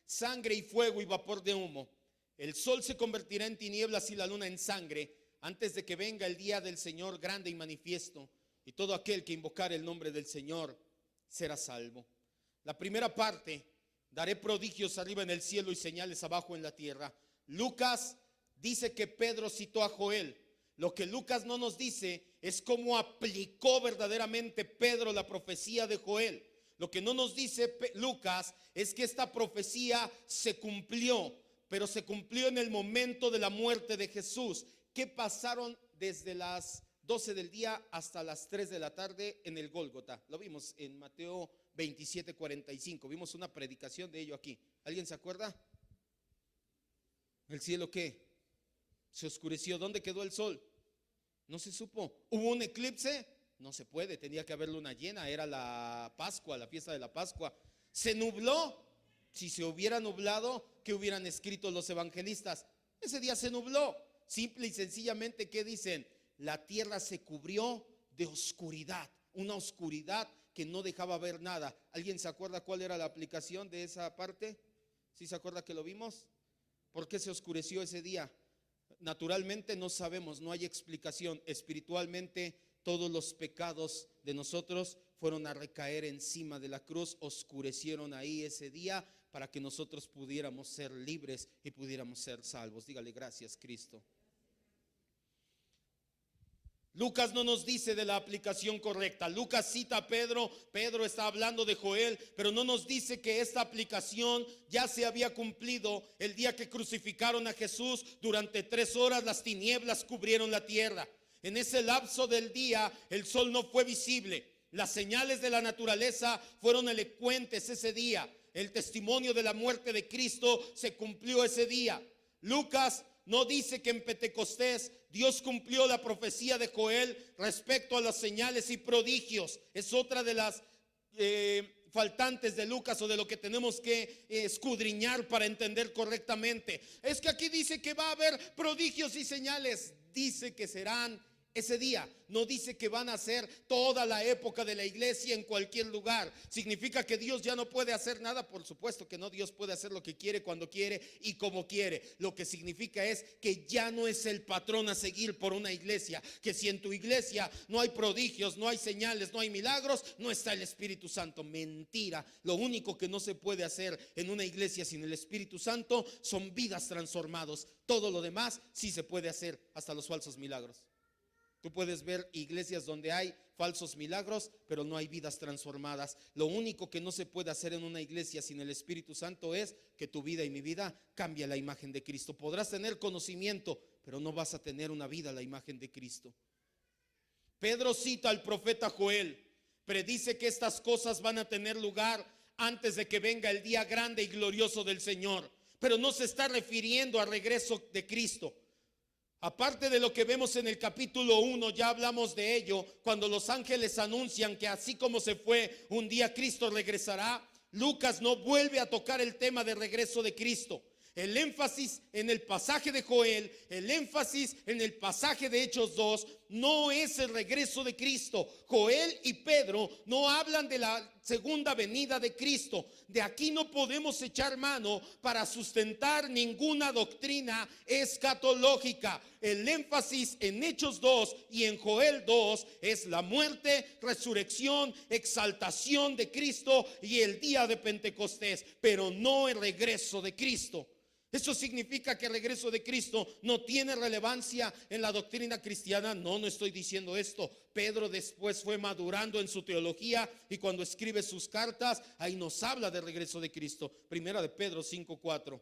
Sangre y fuego y vapor de humo. El sol se convertirá en tinieblas y la luna en sangre antes de que venga el día del Señor grande y manifiesto, y todo aquel que invocar el nombre del Señor será salvo. La primera parte, daré prodigios arriba en el cielo y señales abajo en la tierra. Lucas dice que Pedro citó a Joel. Lo que Lucas no nos dice es cómo aplicó verdaderamente Pedro la profecía de Joel. Lo que no nos dice Lucas es que esta profecía se cumplió, pero se cumplió en el momento de la muerte de Jesús. ¿Qué pasaron desde las 12 del día hasta las 3 de la tarde en el Gólgota. Lo vimos en Mateo 27:45. Vimos una predicación de ello aquí. ¿Alguien se acuerda? ¿El cielo qué? Se oscureció. ¿Dónde quedó el sol? No se supo. ¿Hubo un eclipse? No se puede, tenía que haber luna llena. Era la Pascua, la fiesta de la Pascua. ¿Se nubló? Si se hubiera nublado, ¿qué hubieran escrito los evangelistas? Ese día se nubló. Simple y sencillamente, ¿qué dicen? La tierra se cubrió de oscuridad, una oscuridad que no dejaba ver nada. ¿Alguien se acuerda cuál era la aplicación de esa parte? ¿Sí se acuerda que lo vimos? ¿Por qué se oscureció ese día? Naturalmente no sabemos, no hay explicación. Espiritualmente todos los pecados de nosotros fueron a recaer encima de la cruz, oscurecieron ahí ese día para que nosotros pudiéramos ser libres y pudiéramos ser salvos. Dígale gracias, Cristo. Lucas no nos dice de la aplicación correcta. Lucas cita a Pedro, Pedro está hablando de Joel, pero no nos dice que esta aplicación ya se había cumplido el día que crucificaron a Jesús. Durante 3 horas las tinieblas cubrieron la tierra. En ese lapso del día el sol no fue visible. Las señales de la naturaleza fueron elocuentes ese día. El testimonio de la muerte de Cristo se cumplió ese día. Lucas no dice que en Pentecostés Dios cumplió la profecía de Joel respecto a las señales y prodigios. Es otra de las faltantes de Lucas, o de lo que tenemos que escudriñar para entender correctamente. Es que aquí dice que va a haber prodigios y señales. Dice que serán ese día, no dice que van a ser toda la época de la iglesia en cualquier lugar. ¿Significa que Dios ya no puede hacer nada? Por supuesto que no. Dios puede hacer lo que quiere, cuando quiere y como quiere. Lo que significa es que ya no es el patrón a seguir por una iglesia. Que si en tu iglesia no hay prodigios, no hay señales, no hay milagros, no está el Espíritu Santo. Mentira. Lo único que no se puede hacer en una iglesia sin el Espíritu Santo son vidas transformadas. Todo lo demás sí se puede hacer, hasta los falsos milagros. Tú puedes ver iglesias donde hay falsos milagros, pero no hay vidas transformadas. Lo único que no se puede hacer en una iglesia sin el Espíritu Santo es que tu vida y mi vida cambie la imagen de Cristo. Podrás tener conocimiento, pero no vas a tener una vida a la imagen de Cristo. Pedro cita al profeta Joel, predice que estas cosas van a tener lugar antes de que venga el día grande y glorioso del Señor, pero no se está refiriendo al regreso de Cristo. Aparte de lo que vemos en el capítulo 1, ya hablamos de ello, cuando los ángeles anuncian que así como se fue, un día Cristo regresará. Lucas no vuelve a tocar el tema de regreso de Cristo. El énfasis en el pasaje de Joel, el énfasis en el pasaje de Hechos 2, no es el regreso de Cristo. Joel y Pedro no hablan de la segunda venida de Cristo. De aquí no podemos echar mano para sustentar ninguna doctrina escatológica. El énfasis en Hechos 2 y en Joel 2 es la muerte, resurrección, exaltación de Cristo y el día de Pentecostés, pero no el regreso de Cristo. ¿Eso significa que el regreso de Cristo no tiene relevancia en la doctrina cristiana? No estoy diciendo esto. Pedro después fue madurando en su teología y cuando escribe sus cartas, ahí nos habla del regreso de Cristo. Primera de Pedro 5:4.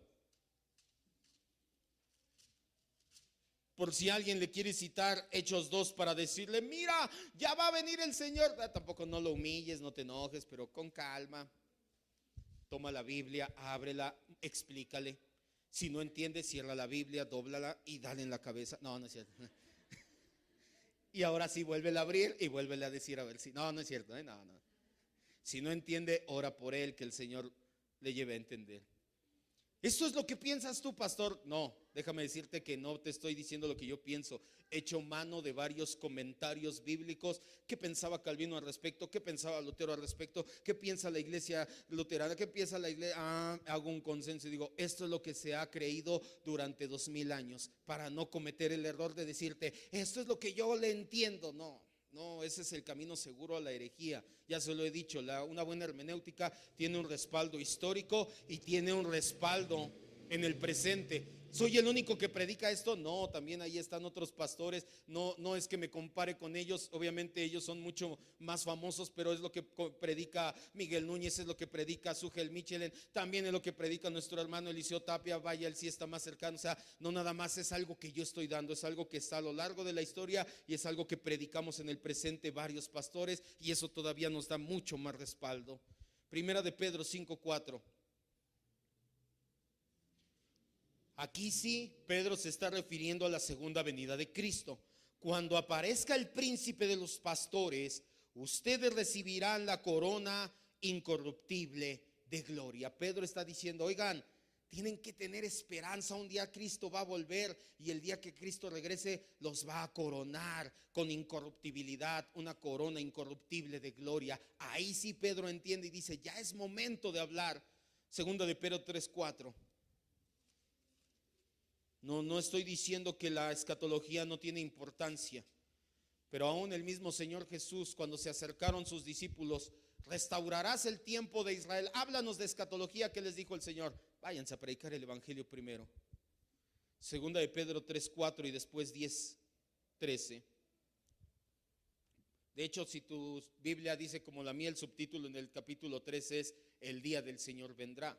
Por si alguien le quiere citar Hechos 2 para decirle, mira, ya va a venir el Señor. Tampoco no lo humilles, no te enojes, pero con calma. Toma la Biblia, ábrela, explícale. Si no entiende, cierra la Biblia, dóblala y dale en la cabeza. No es cierto. Y ahora sí, vuélvela a abrir y vuélvele a decir a ver si. No es cierto. No. Si no entiende, ora por él, que el Señor le lleve a entender. ¿Esto es lo que piensas tú, pastor? No, déjame decirte que no te estoy diciendo lo que yo pienso. He hecho mano de varios comentarios bíblicos. ¿Qué pensaba Calvino al respecto? ¿Qué pensaba Lutero al respecto? ¿Qué piensa la iglesia luterana? ¿Qué piensa la iglesia? Hago un consenso y digo, esto es lo que se ha creído durante 2000 años, para no cometer el error de decirte, esto es lo que yo le entiendo. No, ese es el camino seguro a la herejía. Ya se lo he dicho, una buena hermenéutica tiene un respaldo histórico y tiene un respaldo en el presente. ¿Soy el único que predica esto? No, también ahí están otros pastores. No es que me compare con ellos. Obviamente ellos son mucho más famosos, pero es lo que predica Miguel Núñez, es lo que predica Sugel Michelin, también es lo que predica nuestro hermano Eliseo Tapia. Vaya, él sí está más cercano. O sea, no nada más es algo que yo estoy dando, es algo que está a lo largo de la historia y es algo que predicamos en el presente varios pastores, y eso todavía nos da mucho más respaldo. Primera de Pedro 5:4. Aquí sí, Pedro se está refiriendo a la segunda venida de Cristo. Cuando aparezca el príncipe de los pastores, ustedes recibirán la corona incorruptible de gloria. Pedro está diciendo, oigan, tienen que tener esperanza. Un día Cristo va a volver y el día que Cristo regrese los va a coronar con incorruptibilidad, una corona incorruptible de gloria. Ahí sí Pedro entiende y dice, ya es momento de hablar. Segunda de Pedro 3:4. No estoy diciendo que la escatología no tiene importancia, pero aún el mismo Señor Jesús, cuando se acercaron sus discípulos, restaurarás el tiempo de Israel. Háblanos de escatología. ¿Qué les dijo el Señor? Váyanse a predicar el evangelio primero. Segunda de Pedro 3:4 y después 10:13. De hecho, si tu Biblia dice como la mía, el subtítulo en el capítulo 3 es el día del Señor vendrá.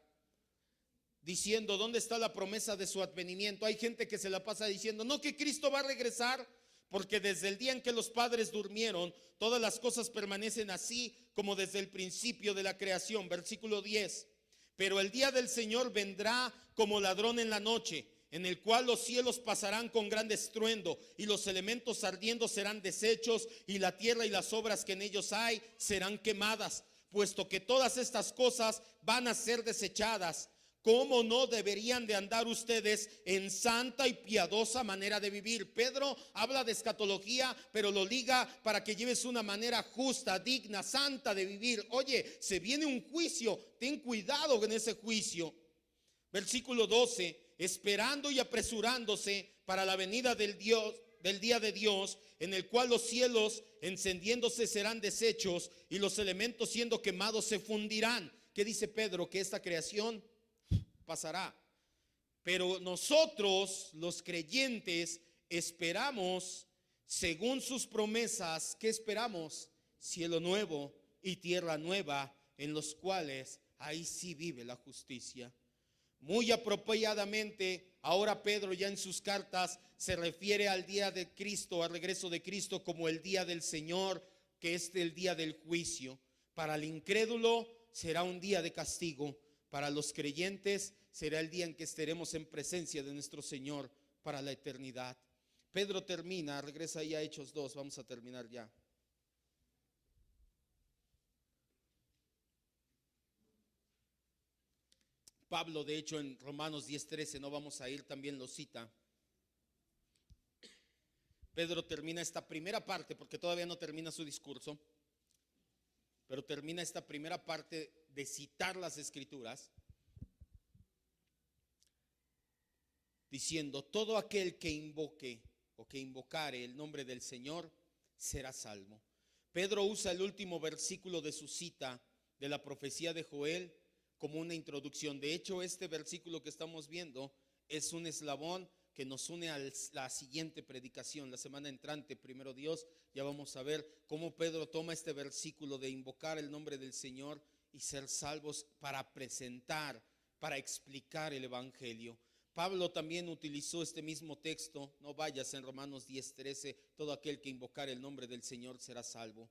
Diciendo, ¿dónde está la promesa de su advenimiento? Hay gente que se la pasa diciendo, no, que Cristo va a regresar, porque desde el día en que los padres durmieron, todas las cosas permanecen así como desde el principio de la creación. Versículo 10. Pero el día del Señor vendrá como ladrón en la noche, en el cual los cielos pasarán con gran estruendo, y los elementos ardiendo serán deshechos, y la tierra y las obras que en ellos hay serán quemadas. Puesto que todas estas cosas van a ser desechadas, ¿cómo no deberían de andar ustedes en santa y piadosa manera de vivir? Pedro habla de escatología, pero lo liga para que lleves una manera justa, digna, santa de vivir. Oye, se viene un juicio, ten cuidado en ese juicio. Versículo 12, esperando y apresurándose para la venida del día de Dios, en el cual los cielos encendiéndose serán deshechos y los elementos siendo quemados se fundirán. ¿Qué dice Pedro? Que esta creación pasará, pero nosotros los creyentes esperamos según sus promesas. ¿Qué esperamos? Cielo nuevo y tierra nueva, en los cuales ahí sí vive la justicia. Muy apropiadamente, ahora Pedro ya en sus cartas se refiere al día de Cristo, al regreso de Cristo, como el día del Señor, que es el día del juicio. Para el incrédulo será un día de castigo, para los creyentes será el día en que estaremos en presencia de nuestro Señor para la eternidad. Pedro termina, regresa ahí a Hechos 2, vamos a terminar ya. Pablo, de hecho, en Romanos 10:13, no vamos a ir, también lo cita. Pedro termina esta primera parte, porque todavía no termina su discurso, pero termina esta primera parte de citar las Escrituras, diciendo, todo aquel que invoque o que invocare el nombre del Señor será salvo. Pedro usa el último versículo de su cita de la profecía de Joel como una introducción. De hecho, este versículo que estamos viendo es un eslabón que nos une a la siguiente predicación. La semana entrante, primero Dios, ya vamos a ver cómo Pedro toma este versículo de invocar el nombre del Señor y ser salvos para presentar, para explicar el evangelio. Pablo también utilizó este mismo texto, no vayas, en Romanos 10:13, todo aquel que invocar el nombre del Señor será salvo.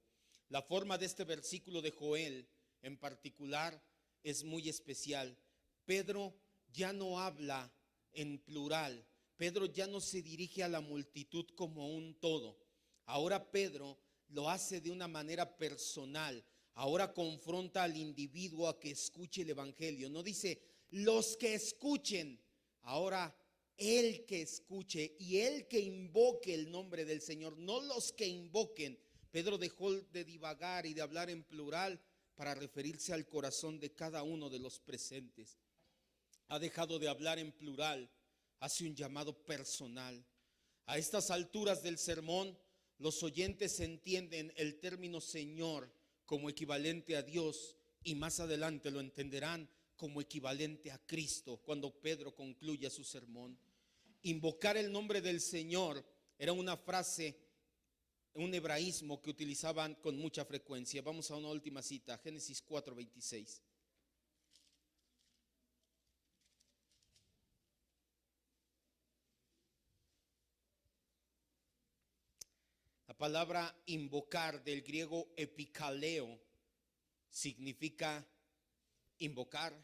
La forma de este versículo de Joel en particular es muy especial. Pedro ya no habla en plural, Pedro ya no se dirige a la multitud como un todo. Ahora Pedro lo hace de una manera personal. Ahora confronta al individuo a que escuche el evangelio. No dice los que escuchen, ahora el que escuche y el que invoque el nombre del Señor, no los que invoquen. Pedro dejó de divagar y de hablar en plural para referirse al corazón de cada uno de los presentes. Ha dejado de hablar en plural, hace un llamado personal. A estas alturas del sermón, los oyentes entienden el término Señor como equivalente a Dios, y más adelante lo entenderán como equivalente a Cristo cuando Pedro concluya su sermón. invocar el nombre del Señor era una frase, un hebraísmo que utilizaban con mucha frecuencia. Vamos a una última cita, Génesis 4:26. La palabra invocar del griego epikaleo significa invocar,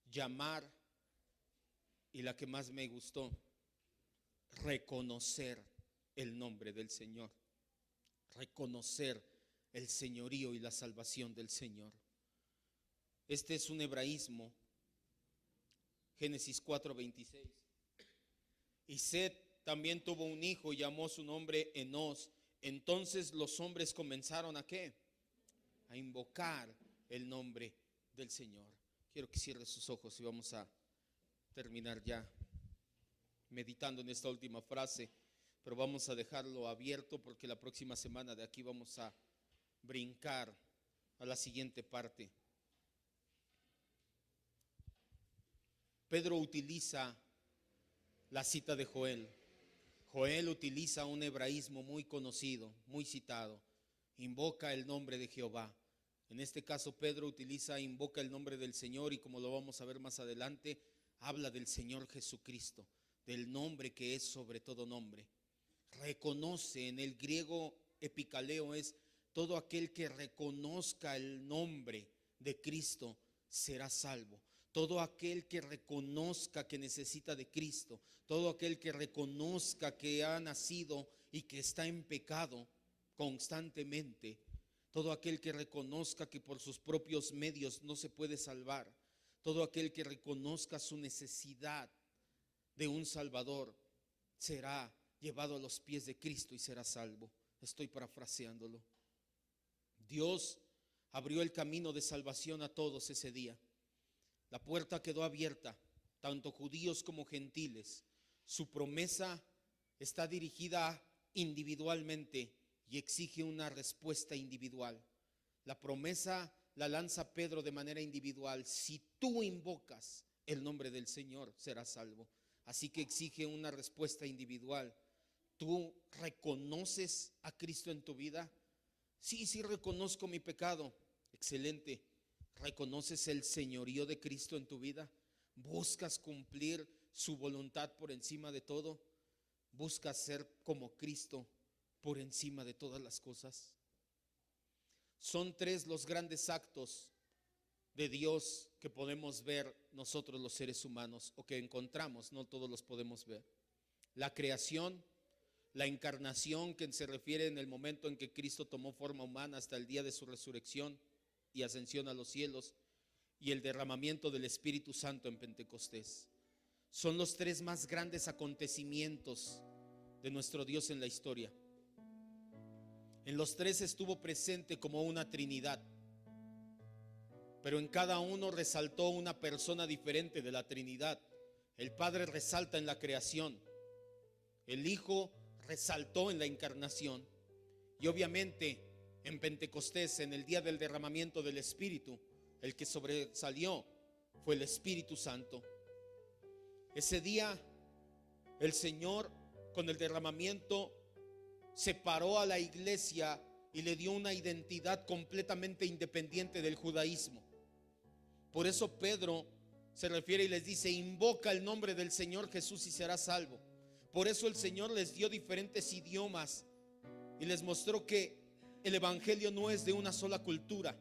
llamar, y la que más me gustó, reconocer el nombre del Señor, reconocer el señorío y la salvación del Señor. Este es un hebraísmo, Génesis 4:26. Y Set también tuvo un hijo y llamó su nombre Enos. Entonces los hombres comenzaron ¿a qué? A invocar el nombre del Señor. Quiero que cierre sus ojos y vamos a terminar ya meditando en esta última frase, pero vamos a dejarlo abierto porque la próxima semana de aquí vamos a brincar a la siguiente parte. Pedro utiliza la cita de Joel. Joel utiliza un hebraísmo muy conocido, muy citado. Invoca el nombre de Jehová. En este caso Pedro invoca el nombre del Señor, y como lo vamos a ver más adelante, habla del Señor Jesucristo, del nombre que es sobre todo nombre. Reconoce, en el griego epikaleo es todo aquel que reconozca el nombre de Cristo será salvo. Todo aquel que reconozca que necesita de Cristo, todo aquel que reconozca que ha nacido y que está en pecado constantemente, todo aquel que reconozca que por sus propios medios no se puede salvar, todo aquel que reconozca su necesidad de un Salvador, será llevado a los pies de Cristo y será salvo. Estoy parafraseándolo. Dios abrió el camino de salvación a todos ese día. La puerta quedó abierta, tanto judíos como gentiles. Su promesa está dirigida individualmente y exige una respuesta individual. La promesa la lanza Pedro de manera individual. Si tú invocas el nombre del Señor, serás salvo. Así que exige una respuesta individual. ¿Tú reconoces a Cristo en tu vida? Sí, reconozco mi pecado. Excelente. ¿Reconoces el señorío de Cristo en tu vida? ¿Buscas cumplir su voluntad por encima de todo? ¿Buscas ser como Cristo por encima de todas las cosas? Son 3 los grandes actos de Dios que podemos ver nosotros los seres humanos, o que encontramos, no todos los podemos ver. La creación, la encarnación, que se refiere en el momento en que Cristo tomó forma humana hasta el día de su resurrección y ascensión a los cielos, y el derramamiento del Espíritu Santo en Pentecostés. Son los 3 más grandes acontecimientos de nuestro Dios en la historia. En los 3 estuvo presente como una Trinidad, pero en cada uno resaltó una persona diferente de la Trinidad. El Padre resalta en la creación, el Hijo resaltó en la encarnación, y obviamente en Pentecostés, en el día del derramamiento del Espíritu, el que sobresalió fue el Espíritu Santo. Ese día el Señor, con el derramamiento, separó a la iglesia y le dio una identidad completamente independiente del judaísmo. Por eso Pedro se refiere y les dice: invoca el nombre del Señor Jesús y serás salvo. Por eso el Señor les dio diferentes idiomas y les mostró que el evangelio no es de una sola cultura.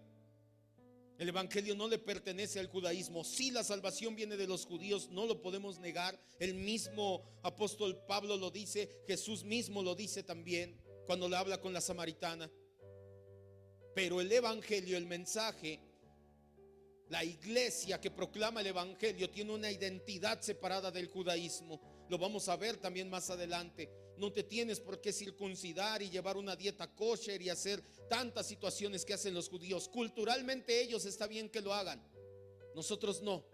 El evangelio no le pertenece al judaísmo. Sí, la salvación viene de los judíos, no lo podemos negar. El mismo apóstol Pablo lo dice, Jesús mismo lo dice también cuando le habla con la samaritana. Pero el evangelio, el mensaje, la iglesia que proclama el evangelio tiene una identidad separada del judaísmo. Lo vamos a ver también más adelante. No te tienes por qué circuncidar y llevar una dieta kosher y hacer tantas situaciones que hacen los judíos. Culturalmente ellos está bien que lo hagan, nosotros no.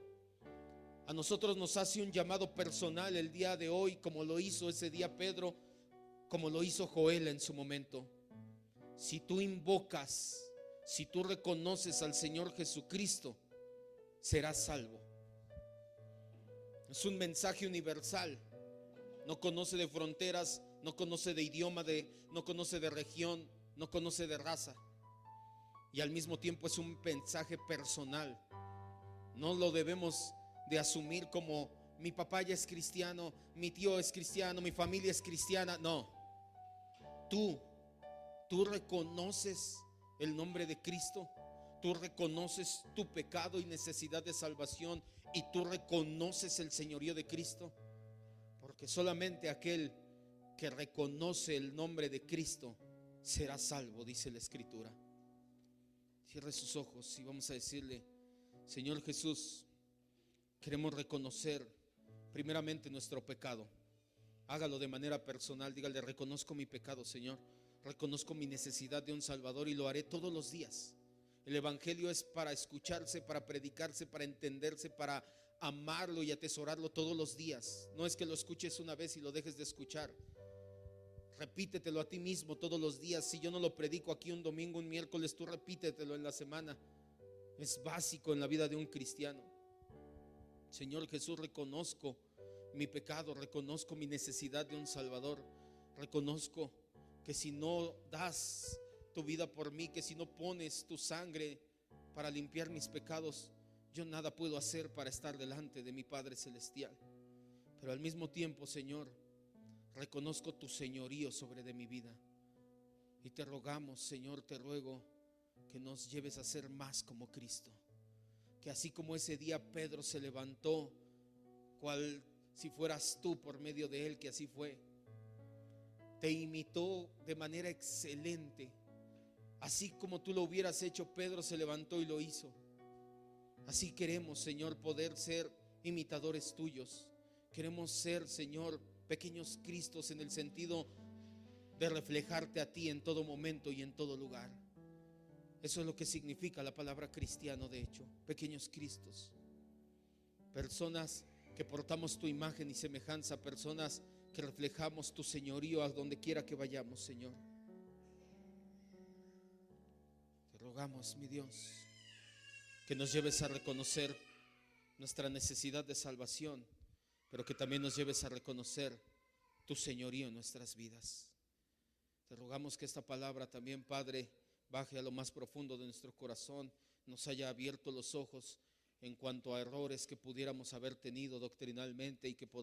A nosotros nos hace un llamado personal el día de hoy, como lo hizo ese día Pedro, como lo hizo Joel en su momento. Si tú invocas, si tú reconoces al Señor Jesucristo, serás salvo. Es un mensaje universal. No conoce de fronteras, no conoce de idioma, no conoce de región, no conoce de raza. Y al mismo tiempo es un mensaje personal. No lo debemos de asumir como mi papá ya es cristiano, mi tío es cristiano, mi familia es cristiana. No, tú reconoces el nombre de Cristo, tú reconoces tu pecado y necesidad de salvación, y tú reconoces el señorío de Cristo, porque solamente aquel que reconoce el nombre de Cristo será salvo, dice la Escritura. Cierre sus ojos y vamos a decirle: Señor Jesús, queremos reconocer primeramente nuestro pecado. Hágalo de manera personal, dígale: reconozco mi pecado, Señor, reconozco mi necesidad de un Salvador, y lo haré todos los días. El evangelio es para escucharse, para predicarse, para entenderse, para amarlo y atesorarlo todos los días. No es que lo escuches una vez y lo dejes de escuchar. Repítetelo a ti mismo todos los días. Si yo no lo predico aquí un domingo, un miércoles, tú repítetelo en la semana. Es básico en la vida de un cristiano. Señor Jesús, reconozco mi pecado, reconozco mi necesidad de un Salvador. Reconozco que si no das tu vida por mí, que si no pones tu sangre para limpiar mis pecados, yo nada puedo hacer para estar delante de mi Padre Celestial. Pero al mismo tiempo, Señor, reconozco tu señorío sobre de mi vida. Y te rogamos, Señor, te ruego que nos lleves a ser más como Cristo. Que así como ese día Pedro se levantó, cual si fueras tú por medio de él, que así fue. Te imitó de manera excelente. Así como tú lo hubieras hecho, Pedro se levantó y lo hizo. Así queremos, Señor, poder ser imitadores tuyos. Queremos ser, Señor, pequeños Cristos, en el sentido de reflejarte a ti en todo momento y en todo lugar. Eso es lo que significa la palabra cristiano, de hecho, pequeños Cristos. Personas que portamos tu imagen y semejanza, personas que reflejamos tu señorío a donde quiera que vayamos, Señor. Te rogamos, mi Dios, que nos lleves a reconocer nuestra necesidad de salvación, pero que también nos lleves a reconocer tu señorío en nuestras vidas. Te rogamos que esta palabra también, Padre, baje a lo más profundo de nuestro corazón, nos haya abierto los ojos en cuanto a errores que pudiéramos haber tenido doctrinalmente, y que podamos